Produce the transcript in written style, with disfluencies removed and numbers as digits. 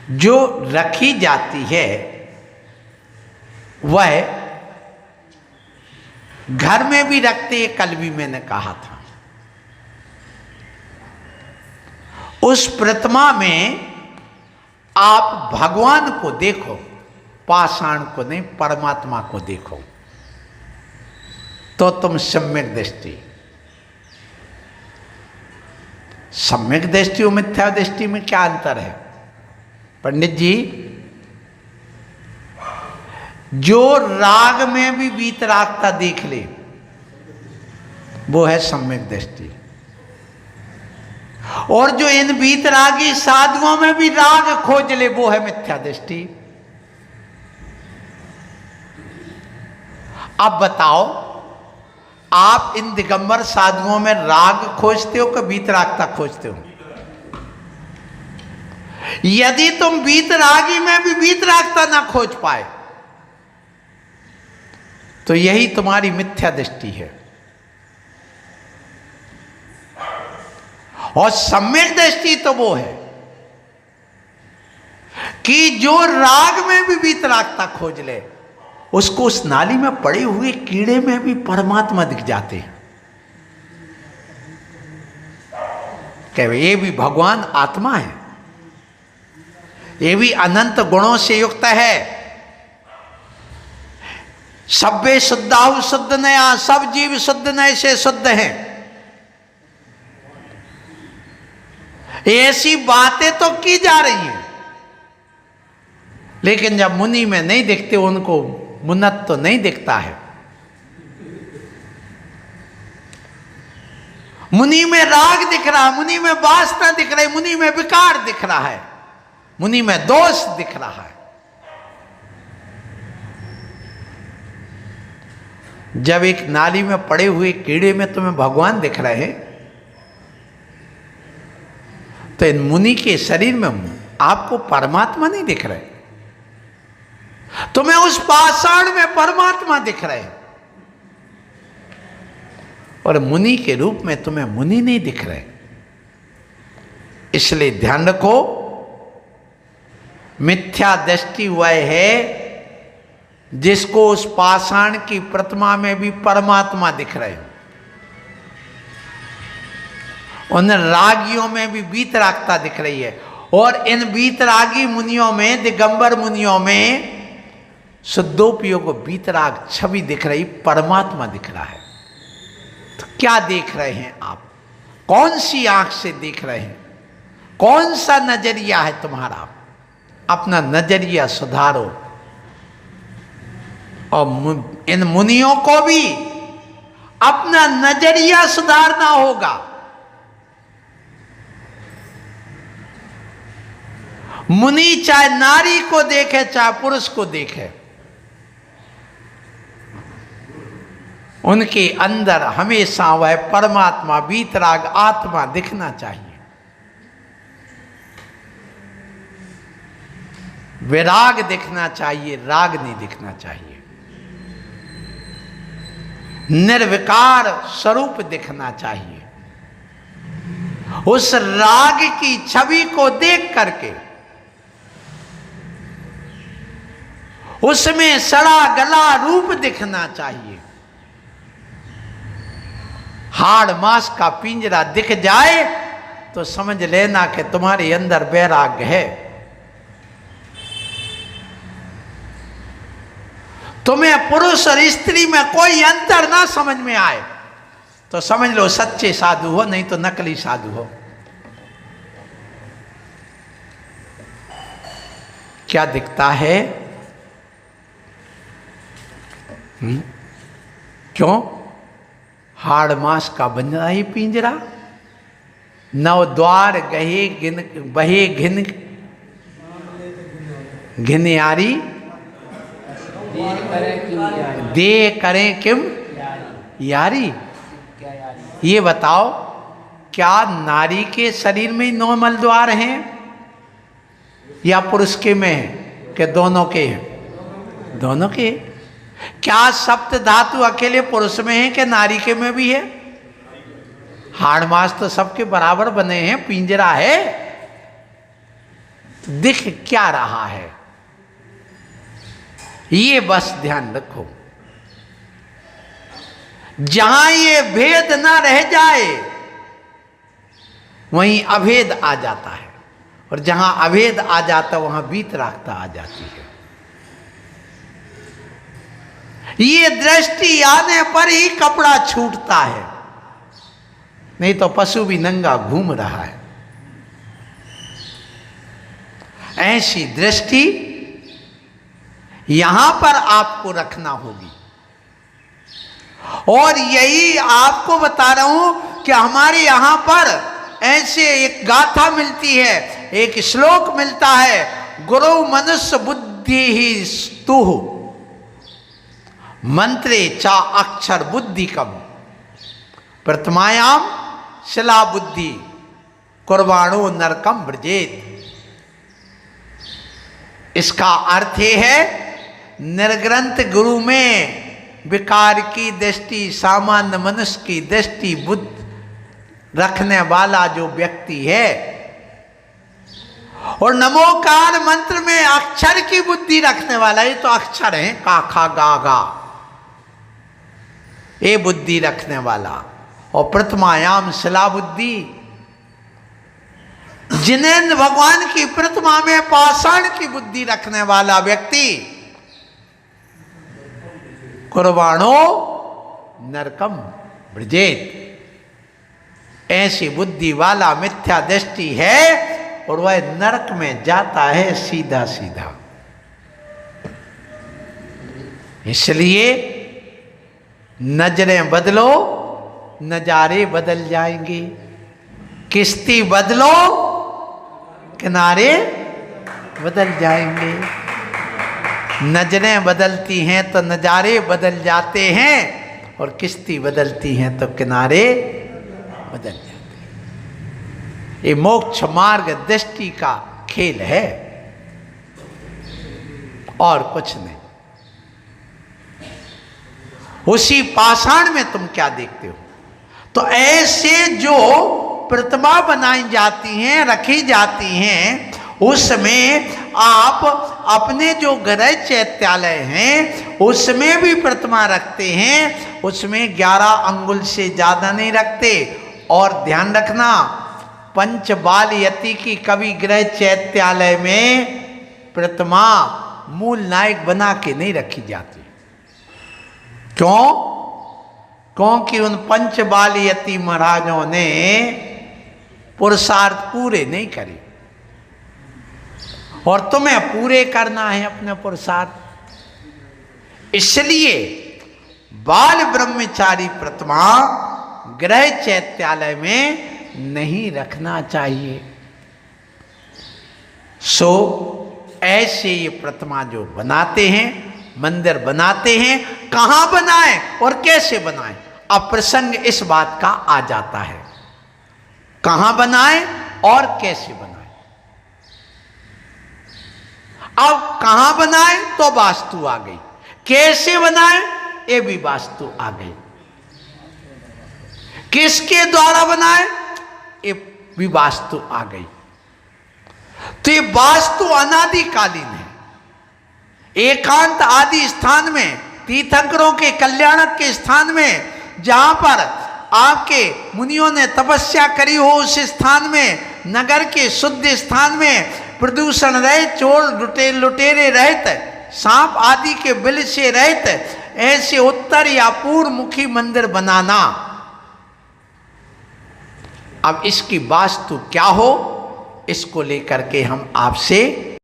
जो रखी जाती है वह घर में भी रखते हैं, कल भी मैंने कहा था। उस प्रतिमा में आप भगवान को देखो, पाषाण को नहीं, परमात्मा को देखो, तो तुम सम्यक दृष्टि। सम्यक दृष्टि और मिथ्या दृष्टि में क्या अंतर है पंडित जी? जो राग में भी वीतरागता देख ले वो है सम्यक दृष्टि, और जो इन वीतरागी साधुओं में भी राग खोज ले वो है मिथ्या दृष्टि। अब बताओ, आप इन दिगंबर साधुओं में राग खोजते हो कि वीतरागता खोजते हो? यदि तुम वीतरागी में भी वीतरागता ना खोज पाए तो यही तुम्हारी मिथ्या दृष्टि है। और सम्यक दृष्टि तो वो है कि जो राग में भी वीतरागता खोज ले, उसको उस नाली में पड़े हुए कीड़े में भी परमात्मा दिख जाते हैं। कह ये भी भगवान आत्मा है, ये भी अनंत गुणों से युक्त है। सभ्य शुद्धाहु शुद्ध नया, सब जीव शुद्ध नए से शुद्ध हैं। ऐसी बातें तो की जा रही हैं, लेकिन जब मुनि में नहीं दिखते, उनको मुन्नत तो नहीं दिखता है। मुनि में राग दिख रहा है, मुनि में वासना दिख रही है, मुनि में विकार दिख रहा है, मुनि में दोष दिख रहा है। जब एक नाली में पड़े हुए कीड़े में तुम्हें भगवान दिख रहे हैं, तो इन मुनि के शरीर में आपको परमात्मा नहीं दिख रहे, तुम्हें उस पाषाण में परमात्मा दिख रहे हैं, और मुनि के रूप में तुम्हें मुनि नहीं दिख रहे। इसलिए ध्यान रखो, मिथ्या दृष्टि वह है जिसको उस पाषाण की प्रतिमा में भी परमात्मा दिख रहे हैं, उन रागियों में भी वीतरागता दिख रही है, और इन वीतरागी मुनियों में, दिगंबर मुनियों में शुद्धोपयोग वीतराग छवि दिख रही, परमात्मा दिख रहा है। तो क्या देख रहे हैं आप? कौन सी आंख से देख रहे हैं? कौन सा नजरिया है तुम्हारा? अपना नजरिया सुधारो। और इन मुनियों को भी अपना नजरिया सुधारना होगा। मुनि चाहे नारी को देखे, चाहे पुरुष को देखे, उनके अंदर हमेशा वह परमात्मा, वीतराग आत्मा दिखना चाहिए। विराग दिखना चाहिए, राग नहीं दिखना चाहिए। निर्विकार स्वरूप दिखना चाहिए। उस राग की छवि को देख करके उसमें सड़ा गला रूप दिखना चाहिए। हाड़ मांस का पिंजरा दिख जाए तो समझ लेना कि तुम्हारे अंदर वैराग्य है। तुम्हें पुरुष और स्त्री में कोई अंतर ना समझ में आए तो समझ लो सच्चे साधु हो, नहीं तो नकली साधु हो। क्या दिखता है? क्यों? हाड़ मांस का बना ही पिंजरा, नव द्वार गहे गिन बहे घिन घिनियारी, दे करें किम यारी। ये बताओ, क्या नारी के शरीर में 9 मलद्वार हैं या पुरुष के में है? कि दोनों के हैं? दोनों के। क्या सप्त धातु अकेले पुरुष में है कि नारी के में भी है? हाड़ मांस तो सबके बराबर बने हैं, पिंजरा है। दिख क्या रहा है, ये बस ध्यान रखो। जहां ये भेद ना रह जाए वहीं अभेद आ जाता है, और जहां अभेद आ जाता वहां वीतरागता आ जाती है। ये दृष्टि आने पर ही कपड़ा छूटता है, नहीं तो पशु भी नंगा घूम रहा है। ऐसी दृष्टि यहां पर आपको रखना होगी। और यही आपको बता रहा हूं कि हमारे यहां पर ऐसे एक गाथा मिलती है, एक श्लोक मिलता है, गुरु मनुष्य बुद्धि ही स्तुः मंत्रे चा अक्षर बुद्धि कम प्रथमायाम शिला बुद्धि कुर्बाणो नरकम ब्रजेत। इसका अर्थ है निर्ग्रंथ गुरु में विकार की दृष्टि, सामान्य मनुष्य की दृष्टि बुद्ध रखने वाला जो व्यक्ति है, और नमोकार मंत्र में अक्षर की बुद्धि रखने वाला, ये तो अक्षर है का खा गा गा, ये बुद्धि रखने वाला, और प्रथमायाम शिला बुद्धि, जिनेन्द्र भगवान की प्रतिमा में पाषाण की बुद्धि रखने वाला व्यक्ति कुर्बाणो नरकम ब्रजेत। ऐसी बुद्धि वाला मिथ्या दृष्टि है और वह नरक में जाता है सीधा सीधा। इसलिए नजरें बदलो, नजारे बदल जाएंगे। किश्ती बदलो, किनारे बदल जाएंगे। नजरें बदलती हैं तो नजारे बदल जाते हैं, और किश्ती बदलती हैं तो किनारे बदल जाते हैं। ये मोक्ष मार्ग दृष्टि का खेल है और कुछ नहीं। उसी पाषाण में तुम क्या देखते हो? तो ऐसे जो प्रतिमा बनाई जाती हैं, रखी जाती हैं, उसमें आप अपने जो गृह चैत्यालय हैं उसमें भी प्रतिमा रखते हैं, उसमें 11 अंगुल से ज्यादा नहीं रखते। और ध्यान रखना, पंचबाल यति की कभी गृह चैत्यालय में प्रतिमा मूल नायक बना के नहीं रखी जाती। क्यों? क्योंकि उन पंचबाल यति महाराजों ने पुरुषार्थ पूरे नहीं करे, और तुम्हें पूरे करना है अपने पुरुषार्थ। इसलिए बाल ब्रह्मचारी प्रतिमा गृह चैत्यालय में नहीं रखना चाहिए। सो ऐसे ये प्रतिमा जो बनाते हैं, मंदिर बनाते हैं, कहां बनाएं और कैसे बनाएं? अब प्रसंग इस बात का आ जाता है, कहां बनाएं और कैसे बनाएं। अब कहां बनाएं तो वास्तु आ गई, कैसे बनाएं ये भी वास्तु आ गई, किसके द्वारा बनाएं ये भी वास्तु आ गई। तो ये वास्तु अनादिकालीन है। एकांत आदि स्थान में, तीर्थंकरों के कल्याणक के स्थान में, जहां पर आपके मुनियों ने तपस्या करी हो, उस स्थान में, नगर के शुद्ध स्थान में, प्रदूषण रहित, चोर लुटेरे रहित, सांप आदि के बिल से रहित ऐसे उत्तर या पूर्व मुखी मंदिर बनाना। अब इसकी वास्तु क्या हो, इसको लेकर के हम आपसे